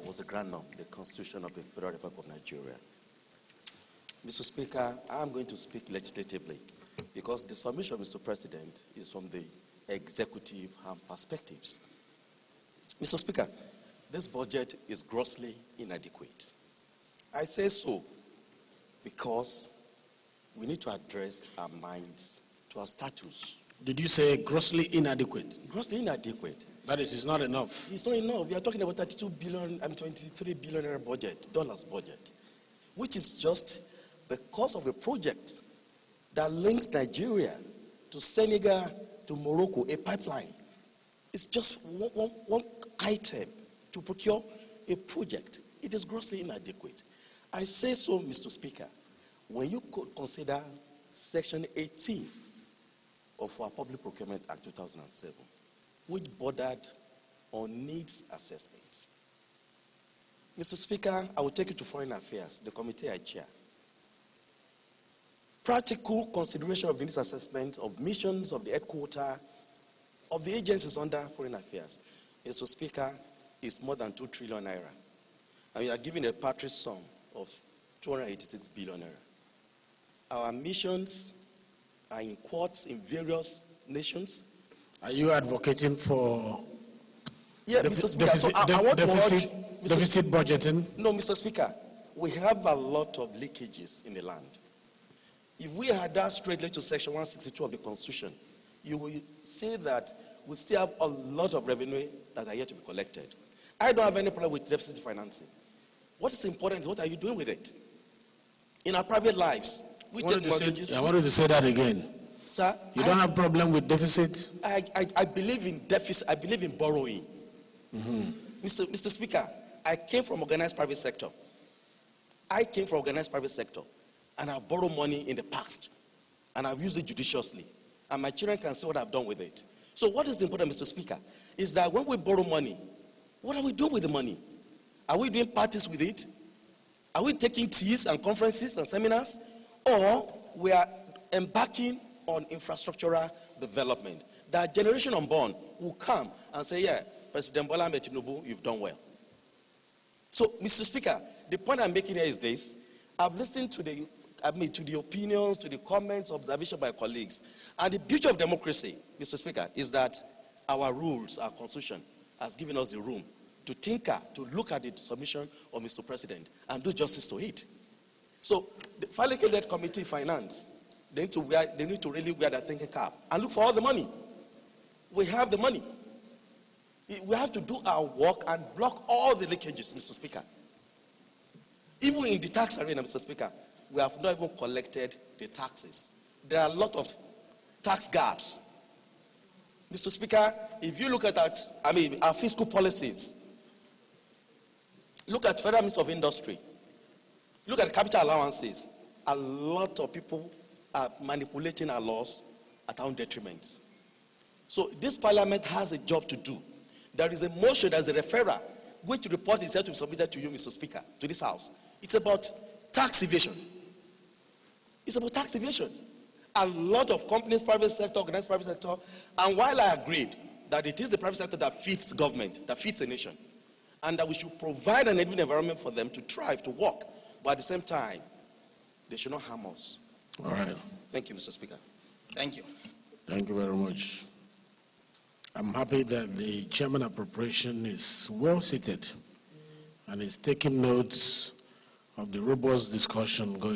was the ground norm, the Constitution of the Federal Republic of Nigeria. Mr. Speaker, I'm going to speak legislatively because the submission, Mr. President, is from the executive perspectives. Mr. Speaker, this budget is grossly inadequate. I say so because we need to address our minds to our status. Did you say grossly inadequate? Grossly inadequate. That is, it's not enough. It's not enough. We are talking about 32 billion and 23 billion dollars budget, which is just the cost of a project that links Nigeria to Senegal to Morocco, a pipeline. It's just one item to procure a project. It is grossly inadequate. I say so, Mr. Speaker, when you could consider Section 18 of our Public Procurement Act 2007, which bordered on needs assessment. Mr. Speaker, I will take you to Foreign Affairs, the committee I chair. Practical consideration of the needs assessment of missions of the headquarters of the agencies under Foreign Affairs, Mr. Speaker, is more than 2 trillion naira. And we are giving a paltry sum of 286 billion naira. Our missions are in courts in various nations. Are you advocating for Mr. Speaker, so I want to urge deficit budgeting? No, Mr. Speaker, we have a lot of leakages in the land. If we had that straightly to Section 162 of the Constitution, you will see that we still have a lot of revenue that are yet to be collected. I don't have any problem with deficit financing. What is important is what are you doing with it? In our private lives, we take mortgages. I wanted to say that again. Sir, you don't have problem with deficit? I believe in deficit. I believe in borrowing. Mm-hmm. Mr. Speaker, I came from organized private sector. And I've borrowed money in the past. And I've used it judiciously. And my children can see what I've done with it. So what is important, Mr. Speaker, is that when we borrow money, what are we doing with the money? Are we doing parties with it? Are we taking teas and conferences and seminars? Or we are embarking on infrastructural development? That generation unborn will come and say, yeah, President Bola Ahmed Tinubu, you've done well. So, Mr. Speaker, the point I'm making here is this. I've listened to the opinions, to the comments, observation by colleagues. And the beauty of democracy, Mr. Speaker, is that our rules, our constitution, has given us the room to tinker, to look at the submission of Mr. President and do justice to it. So, the Faleke-led committee finance, they need to really wear their thinking cap and look for all the money. We have the money. We have to do our work and block all the leakages, Mr. Speaker. Even in the tax arena, Mr. Speaker, we have not even collected the taxes. There are a lot of tax gaps. Mr. Speaker, if you look at our fiscal policies, look at Federal Ministry of Industry, look at capital allowances, a lot of people are manipulating our laws at our own detriment. So this parliament has a job to do. There is a motion, there is a referral, which report is set to be submitted to you, Mr. Speaker, to this House. It's about tax evasion. It's about tax evasion. A lot of companies, private sector, organized private sector, and while I agreed that it is the private sector that feeds government, that feeds a nation, and that we should provide an environment for them to thrive, to work, but at the same time, they should not harm us. All right. Thank you, Mr. Speaker. Thank you. Thank you very much. I'm happy that the Chairman of Appropriation is well seated and is taking notes of the robust discussion going